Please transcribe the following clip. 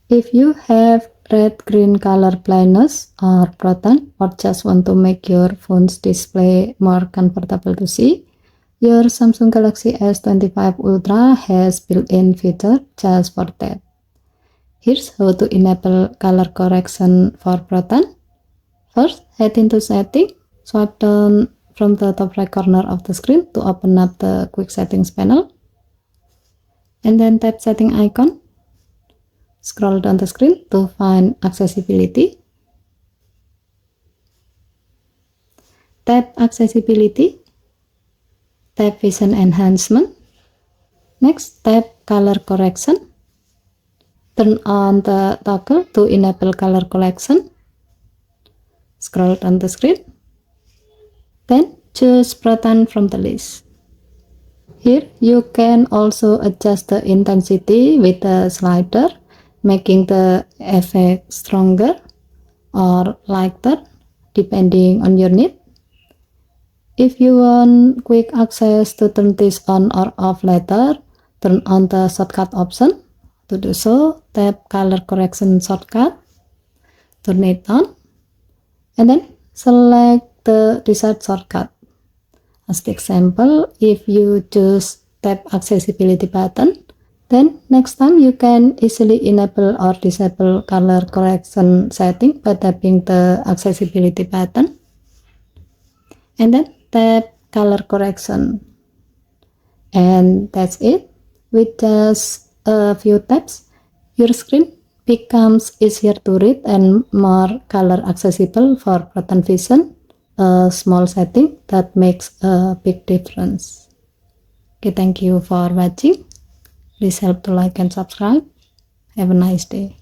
If you have red-green color blindness or Protan, or just want to make your phone's display more comfortable to see, your Samsung Galaxy S25 Ultra has built-in feature just for that. Here's how to enable color correction for Protan. First, head into Setting, swipe down from the top right corner of the screen to open up the Quick Settings panel, and then tap Setting icon. Scroll down the screen to find Accessibility. Tap Accessibility. Tap Vision Enhancement. Next, tap Color Correction. Turn on the toggle to enable color correction. Scroll down the screen. Then choose Protan from the list. Here you can also adjust the intensity with the slider, making the effect stronger or lighter depending on your need. If you want quick access to turn this on or off later, turn on the shortcut option. To do so, tap color correction shortcut, turn it on, and then select the desired shortcut. As the example, if you choose tap accessibility button, then next time you can easily enable or disable color correction setting by tapping the accessibility button, and then tap color correction. And that's it. With just a few taps, your screen becomes easier to read and more color accessible for Protan Vision, a small setting that makes a big difference. Okay, thank you for watching. Please help to like and subscribe. Have a nice day.